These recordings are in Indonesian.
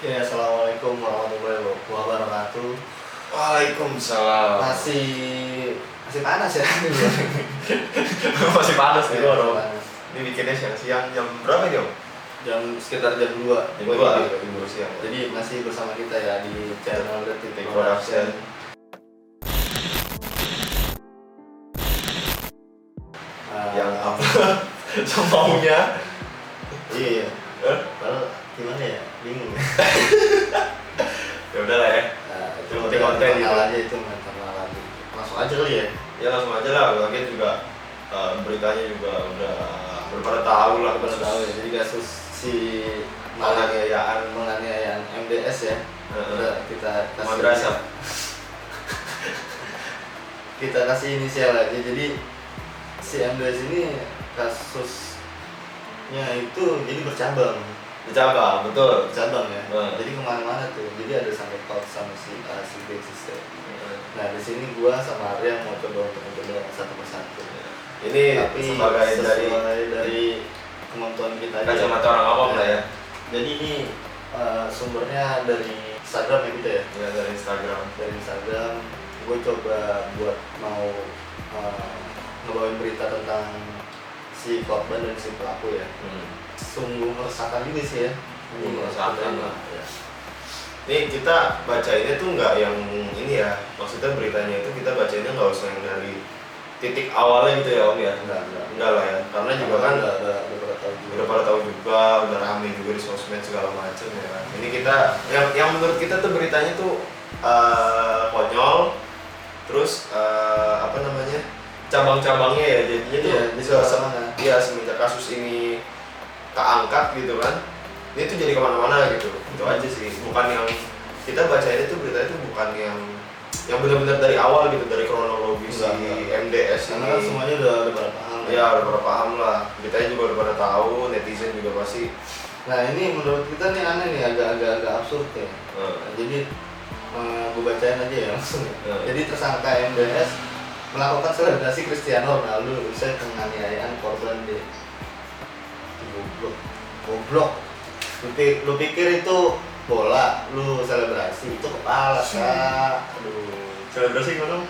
Ya, assalamualaikum warahmatullahi wabarakatuh. Waalaikumsalam. Masih masih panas ya? Masih panas nih Ya, orang. panas. Ini bikinnya siang jam berapa nih om? Sekitar jam 2 Jam 2 libur siang. Jadi masih bersama kita ya di channel Detik Detik Production. Production. Yang apa? Semaunya. Iya. Eh? Kalau gimana ya? Bingung. Ya udahlah ya. Itu Yang penting konten gitu. kenal aja itu kenalan. Langsung aja kali ya. Ya langsung aja lah. Lagi juga beritanya juga udah pada tahu lah. Kita tahu ya. Jadi kasus si penganiayaan MDS ya. Udah kita kasih Madrasah. kita kasih inisial aja. Jadi si MDS ini kasusnya itu jadi bercabang Betul. ya. Jadi kemana-mana tuh. Jadi ada sampai talk sama si A, si B, si C. Nah di sini gua sama Arya mau coba untuk mencoba satu persatu. Ini Tapi sebagai dari kemampuan kita aja. kacamata orang awam lah ya. Jadi ini sumbernya dari Instagram ya gitu ya. Ya dari Instagram. Dari Instagram gue coba buat mau ngebawain berita tentang si korban dan si pelaku ya. Sungguh meresahkan juga sih ya. Meresahkan lah. Ya. Nih kita bacainnya tuh nggak yang ini ya, maksudnya beritanya itu kita bacainnya nggak usah yang dari titik awalnya gitu ya om ya. Enggak lah ya, karena juga kan udah pada tahu juga, udah rame juga di sosmed segala macam ya kan. Ini kita yang menurut kita tuh beritanya tuh konyol, terus apa namanya, cabang-cabangnya ya, jadinya tuh semenjak kasus ini keangkat gitu kan, ini tuh jadi kemana-mana gitu. Itu aja sih, bukan yang kita bacain itu berita itu bukan yang benar-benar dari awal gitu, dari kronologis si MDS ini. Karena kan semuanya udah pada paham. Ya udah pada paham lah, kita juga udah pada tahu, netizen juga pasti. Nah ini menurut kita nih aneh nih, agak absurd ya. Jadi gue bacain aja ya langsung. Jadi tersangka MDS melakukan selebrasi Cristiano Ronaldo usai penganiayaan korban D. Goblok. Lu pikir itu bola, lu selebrasi itu kepala kak. Aduh. Selebrasi gimana?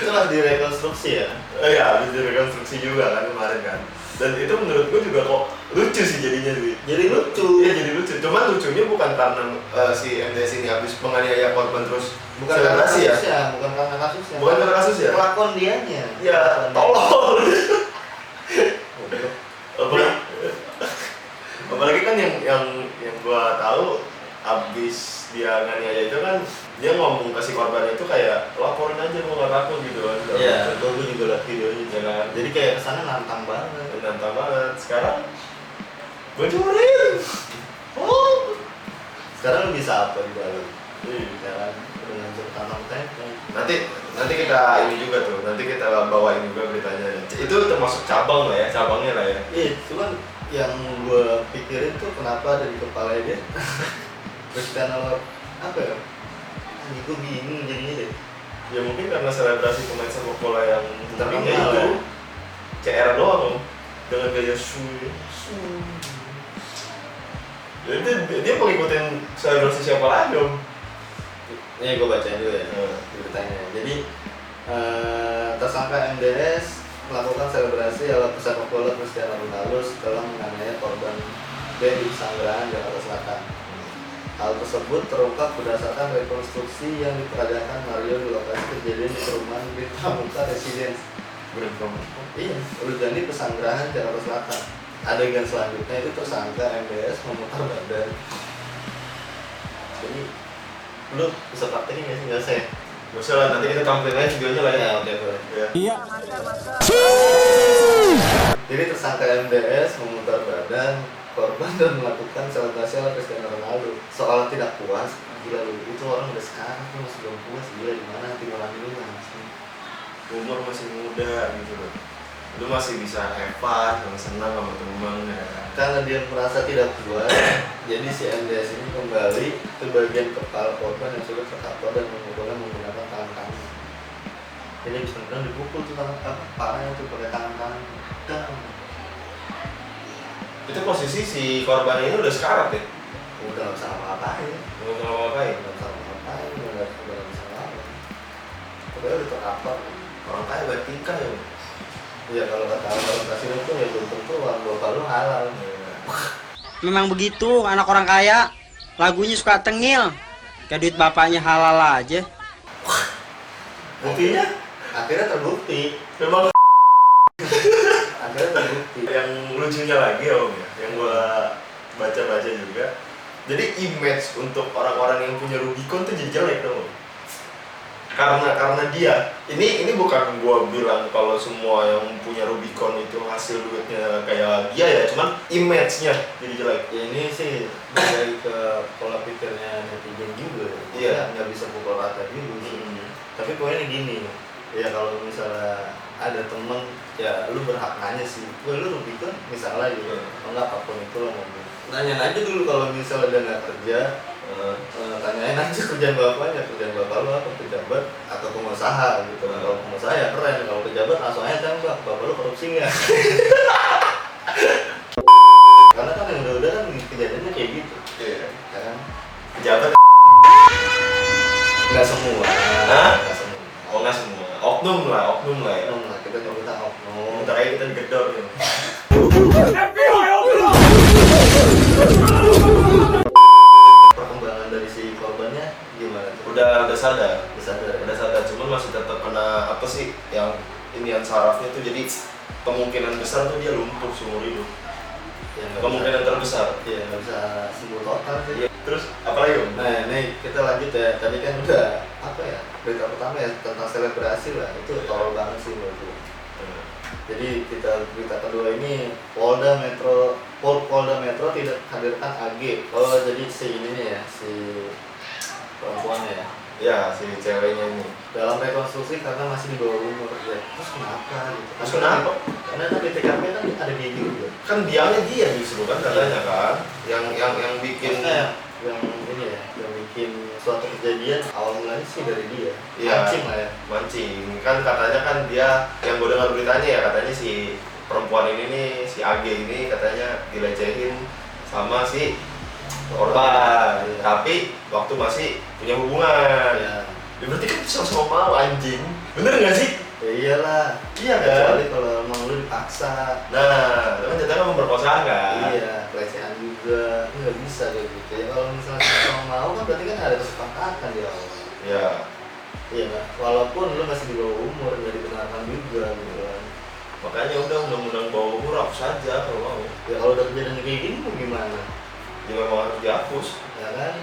Itu harus direkonstruksi ya. Ya habis direkonstruksi juga kan kemarin kan. Dan itu menurut gue juga kok lucu sih jadinya sih. Jadi lucu. Iya jadi lucu. Cuman lucunya bukan karena si MDS ini habis menganiaya korban terus Bukan selebrasi karena ya. bukan karena kasusnya. Bukan karena kasus ya. Pelakon dianya. Ya tolol. Goblok. Apalagi kan yang gua tahu abis dia nganiaya itu kan dia ngomong ke si korban itu kayak laporin aja, gua nggak takut gitu kan. Iya, gue juga liat videonya Ya kan? Jadi kayak kesana nantang banget. Nantang banget. Sekarang bocorin. Oh. Sekarang lu bisa apa di dalam? Iya. Sekarang dengan tanam tempe. Nanti kita ini juga tuh, nanti kita bawain juga beritanya. Itu termasuk cabang lah ya, cabangnya lah ya. Iya, cuman yang gue pikirin tuh kenapa ada di kepala dia Cristiano apa ya? Ini gue bingung jadinya deh. Ya mungkin karena selebrasi pemain sepak bola yang Terkenal itu ya. CR doang dong, dengan gaya Jadi dia mengikutin selebrasi siapa lagi dong? Ini gue bacain dulu ya beritanya. Jadi tersangka MDS melakukan selebrasi ala pesepak bola Cristiano Ronaldo setelah menganiaya korban B di Pesanggerahan, Jakarta Selatan. Hal tersebut terungkap berdasarkan rekonstruksi yang diperagakan Mario di lokasi kejadian di perumahan Green Pramuka Residence. Iya, Urjani Pesanggerahan, Jakarta Selatan. Adegan selanjutnya itu tersangka MDS memutar badan. Jadi, lu bisa praktekin nggak sih? Nggak usah ya? Gak usah lah, nanti kita tampilin aja videonya lah ya. Oke, boleh. Ya. Iya. Jadi tersangka MDS memutar badan korban dan melakukan selebrasi ala Cristiano Ronaldo. Soal tidak puas, gila lu, itu orang udah sekarang tuh masih belum puas, gila gimana hati nurani lu langsung. Umur masih muda gitu loh. Lu masih bisa have fun, senang sama temen ya. Karena dia merasa tidak puas, jadi si MDS ini kembali ke bagian kepala korban yang sudah terkapar dan memukulnya menggunakan tangan kanan. Jadi bisa dipukul tuh tangan kepalanya tuh pakai tangan kanan. Dan Itu posisi si korban ini udah sekarat ya? Udah nggak bisa ngapa-ngapain. Nggak bisa ngapain? Nggak bisa ngapa-ngapain, udah bisa ngapa. Pokoknya udah terkapar. Orang kaya bertika ya. Iya, kalau kata orang kasino itu ya belum tentu uang bapak lu halal. Memang begitu anak orang kaya, lagunya suka tengil. Kayak duit bapaknya halal aja. Buktinya? Akhirnya terbukti. Memang Akhirnya terbukti. yang lucunya lagi ya Om ya, yang gua baca-baca juga. Jadi image untuk orang-orang yang punya Rubicon tuh jadi jelek dong. Karena dia ini bukan gua bilang kalau semua yang punya Rubicon itu hasil duitnya kayak dia ya, cuman image-nya jadi jelek. Ya ini sih dari ke pola pikirnya netizen juga. Iya. Nggak bisa pukul rata juga sih. Tapi poinnya gini, ya kalau misalnya ada temen, ya lu berhak nanya sih, wah lu Rubicon misalnya gitu, enggak apapun itu lo ngomong. Nanya aja dulu kalau misalnya dia nggak kerja, tanyain aja kerjaan bapaknya, kerjaan bapak lu apa, pejabat atau pengusaha gitu. Kalau pengusaha ya keren, kalau pejabat langsung aja tembak, bapak lu korupsi nggak? Karena kan yang udah kan kejadiannya kayak gitu. Iya. Kan? Pejabat Nggak semua. Hah? Nggak semua. oh nggak semua, oknum lah ya. Oknum lah, kita nyebutnya oknum. Bentar aja kita digedor ya. Perkembangan dari si korbannya gimana tuh? Udah sadar. Udah Udah sadar, cuman masih tetap kena apa sih yang inian sarafnya tuh, jadi kemungkinan besar tuh dia lumpuh seumur hidup. Ya, nggak Kemungkinan bisa, terbesar. iya nggak bisa sembuh total sih. Iya. Terus apa lagi Om? Nah ini kita lanjut ya, tadi kan udah apa ya, berita pertama ya tentang selebrasi lah, itu tolol banget sih menurut gue. Jadi kita berita kedua ini Polda Metro tidak hadirkan AG. Oh jadi si ininya ya, si perempuannya ya, Ya si ceweknya ini. dalam rekonstruksi karena masih di bawah umur ya. Terus kenapa gitu? Terus kenapa? Karena kan di TKP kan ada dia juga. Kan diamnya dia justru kan katanya kan, yang bikin. Maksudnya yang ini ya, yang bikin suatu kejadian awal mulanya sih dari dia. Iya. Mancing lah ya. Mancing kan katanya kan dia, yang gue dengar beritanya ya, katanya si perempuan ini nih, si AG ini katanya dilecehin sama si korban, Iya. tapi waktu masih punya hubungan. Ya. Ya berarti kan sama-sama mau anjing, bener nggak sih? Ya iyalah. Iya kan? Kecuali kalau emang lu dipaksa. Nah, itu kan jatuhnya memperkosaan kan? Iya, pelecehan juga. Nggak bisa kayak gitu. Ya kalau misalnya sama mau kan berarti kan ada kesepakatan di awal. Ya, Iya kan? Walaupun lu masih di bawah umur nggak dibenarkan juga gitu kan. makanya udah undang-undang bawah umur hapus saja kalau mau. Ya kalau udah kejadian kayak gini mau gimana? Ya memang harus dihapus. Ya kan?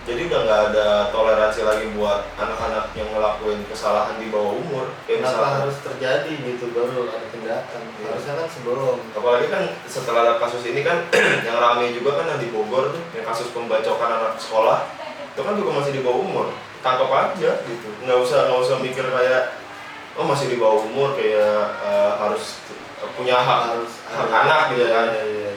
Jadi udah nggak ada toleransi lagi buat anak-anak yang ngelakuin kesalahan di bawah umur. Kayak Kenapa misalkan, harus terjadi gitu baru ada tindakan? Iya. Harusnya kan sebelum. apalagi kan setelah ada kasus ini kan yang rame juga kan yang di Bogor tuh, yang kasus pembacokan anak sekolah itu kan juga masih di bawah umur, tangkap aja gitu, nggak usah mikir kayak oh masih di bawah umur kayak harus punya hak anak gitu kan. Iya.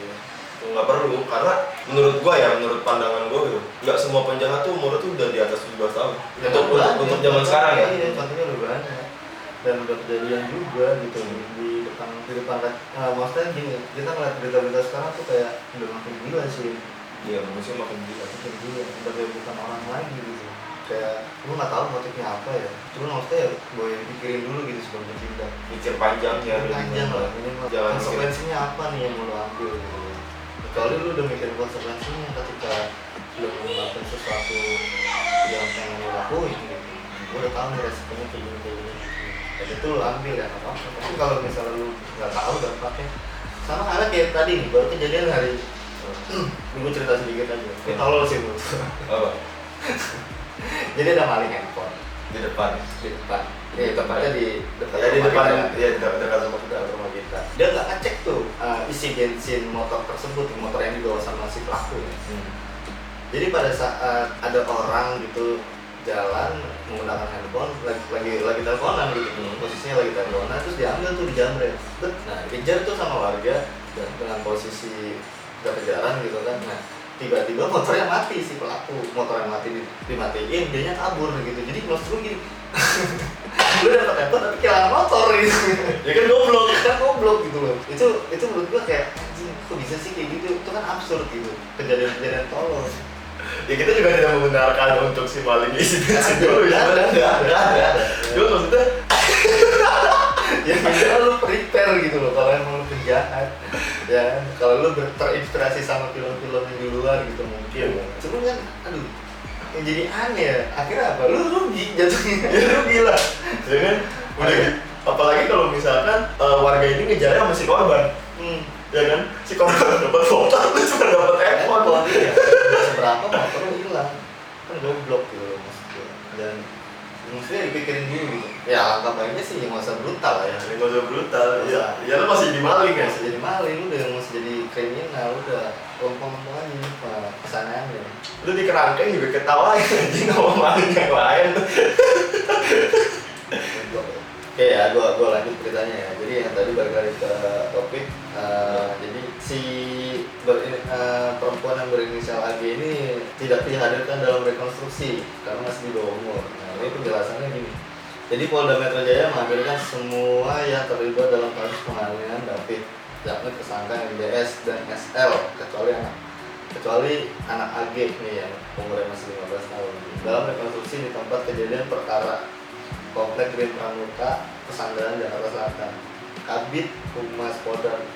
Nggak perlu, karena menurut gua ya, menurut pandangan gua gitu, nggak semua penjahat tuh umur tuh udah di atas 17 tahun Ya, untuk zaman sekarang ya. Iya, contohnya udah banyak dan udah kejadian juga gitu di depan maksudnya gini, kita ngeliat berita-berita sekarang tuh kayak udah makin gila sih, Iya, manusia makin gila. udah kayak bukan orang lagi gitu, kayak lu nggak tahu motifnya apa ya, cuma maksudnya ya gue pikirin dulu gitu sebelum bertindak, Mikir panjang ya, panjang lah ini Jangan konsekuensinya apa nih yang mau lo ambil gitu. Kecuali lu udah mikirin konsekuensinya ketika lu melakukan sesuatu yang pengen lo lakuin gitu, gue udah tahu nih resikonya kayak gini dan itu lo ambil ya nggak apa-apa. Tapi kalau misalnya lu nggak tahu dampaknya, sama halnya kayak tadi nih, baru kejadian hari ini, gue cerita sedikit aja, ini tolol sih menurut gue. apa? Jadi ada maling handphone Di depan. tepatnya di dekat Ya di rumah depan, kita. ya dekat rumah kita. Dekat rumah kita. Dia nggak ngecek tuh isi bensin motor tersebut, motor yang dibawa sama si pelaku ya. Jadi pada saat ada orang gitu jalan menggunakan handphone, lagi teleponan gitu, posisinya lagi teleponan, terus diambil tuh, dijamret. Nah dikejar tuh sama warga dan dengan posisi udah kejaran gitu kan. Nah tiba-tiba motornya mati, si pelaku motornya mati dimatiin, dianya kabur gitu. Jadi maksud gue gini, lu dapat handphone tapi kehilangan motor gitu. Ya kan goblok gitu loh. Itu menurut gue kayak anjing, kok bisa sih kayak gitu? Itu kan absurd gitu, kejadian-kejadian tolol. Ya kita juga tidak membenarkan untuk si maling isi bensin dulu ya. Ada. Cuma maksudnya Ya minimal lu prepare gitu loh kalau emang lu penjahat. Ya kalau lu terinspirasi sama film-film yang di luar gitu mungkin. Cuma kan aduh yang jadi aneh ya, akhirnya apa? Lu rugi jatuhnya. ya rugi lah. Ya kan? Udah gitu. Apalagi kalau misalkan warga ini ngejarnya sama si korban. Ya kan? Si korban dapat motor, lu cuma dapat handphone. Iya. Seberapa motor lu hilang? Kan goblok gitu loh maksudnya. Dan maksudnya dipikirin dulu gitu. Ya alangkah baiknya sih nggak usah brutal lah ya. Nggak usah brutal. Ya lu masih jadi maling kan? Masih jadi maling, udah masih jadi kriminal, udah lempeng-lempeng aja kesananya. Lu di kerangkeng juga ketawain anjing sama maling yang lain. Oke ya, gua lanjut ceritanya ya. Jadi yang tadi balik lagi ke topik, jadi si perempuan yang berinisial AG ini tidak dihadirkan dalam rekonstruksi karena masih di bawah umur. Nah ini penjelasannya gini. Jadi Polda Metro Jaya menghadirkan semua yang terlibat dalam kasus penganiayaan David, yakni tersangka MDS dan SL, kecuali anak AG nih yang umurnya masih 15 tahun. Dalam rekonstruksi di tempat kejadian perkara Komplek Green Pramuka, Pesanggerahan, Jakarta Selatan. Kabid Humas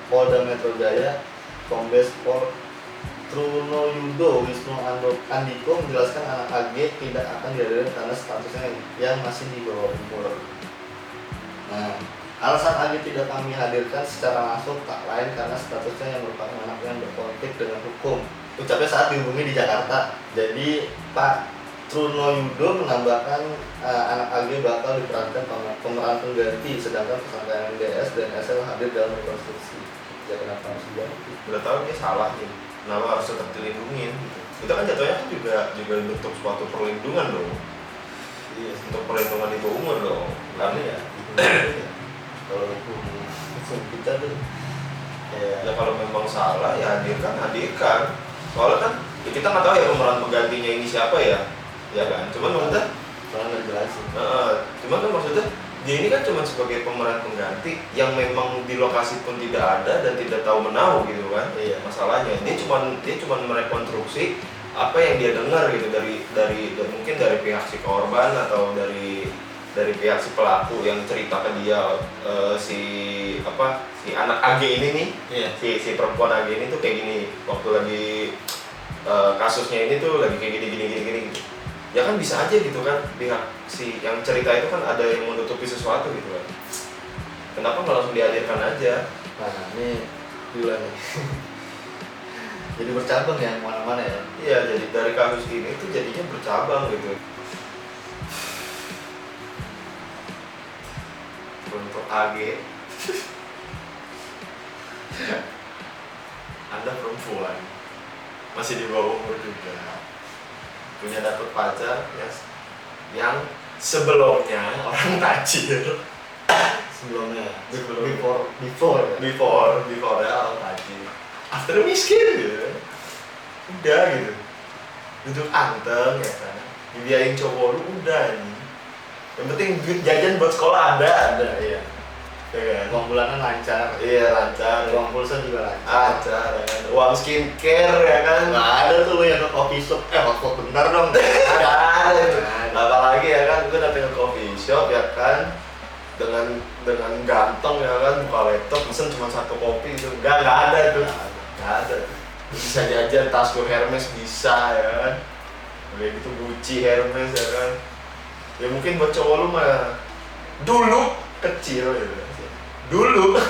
Polda Metro Jaya, Kombes Pol Truno Yudo Wisnu Andiko menjelaskan anak AG tidak akan dihadirkan karena statusnya yang masih di bawah umur. Nah, alasan AG tidak kami hadirkan secara langsung tak lain karena statusnya yang merupakan anak yang berkonflik dengan hukum. Ucapnya saat dihubungi di Jakarta. Jadi Pak Truno Yudo menambahkan anak AG bakal diperankan pemeran pengganti, sedangkan tersangka MDS dan SL hadir dalam rekonstruksi. Ya kenapa harus diganti? Udah tahu dia salah nih. Kenapa harus tetap dilindungin? Gitu. Itu kan jatuhnya kan juga bentuk suatu perlindungan dong. Iya, Untuk perlindungan di bawah umur dong. karena ya kalau hukum kita tuh Ya kalau memang salah ya hadirkan. Soalnya kan ya kita nggak tahu ya pemeran penggantinya ini siapa ya kan. Cuman maksudnya soalnya nggak jelasin. Cuman kan maksudnya dia ini kan cuma sebagai pemeran pengganti yang memang di lokasi pun tidak ada dan tidak tahu menahu gitu kan. Iya. Masalahnya dia cuma merekonstruksi apa yang dia dengar gitu dari mungkin dari pihak si korban atau dari pihak si pelaku yang cerita ke dia si anak AG ini nih. Iya. Si perempuan AG ini tuh kayak gini waktu lagi kasusnya ini tuh lagi kayak gini gitu. Ya kan bisa aja gitu kan pihak si yang cerita itu kan ada yang menutupi sesuatu gitu kan. Kenapa nggak langsung dihadirkan aja? Nah ini gila nih. Jadi bercabang ya mana-mana ya. Iya, jadi dari kasus ini itu jadinya bercabang gitu. Untuk AG Anda perempuan masih di bawah umur juga, punya dapat pacar yang sebelumnya orang tajir, Sebelumnya Sebelum- before ya orang tajir, after miskin gitu, udah gitu, duduk anteng ya kan, dibiayain cowok lu udah nih, yang penting duit jajan buat sekolah ada iya. ya kan, Uang bulanan lancar. iya lancar, Uang pulsa juga lancar. ya kan, uang skincare ya kan, Nggak ada tuh lo yang ke coffee shop. Hotspot bentar dong. ada itu. Nggak ada. Apalagi ya kan, gue datang ke coffee shop ya kan, dengan ganteng ya kan, buka laptop pesen cuma satu kopi gitu, nggak ada itu, nggak ada. Bisa jajan tas gue Hermes bisa ya kan, udah gitu Gucci Hermes ya kan, ya mungkin buat cowok lu mah dulu kecil gitu, dulu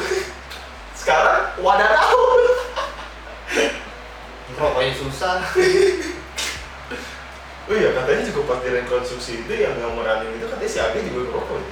sekarang wadadaw. Rokoknya susah. Oh iya, katanya juga pas di rekonstruksi itu yang ngomongin itu katanya si Abi juga ngerokok ya?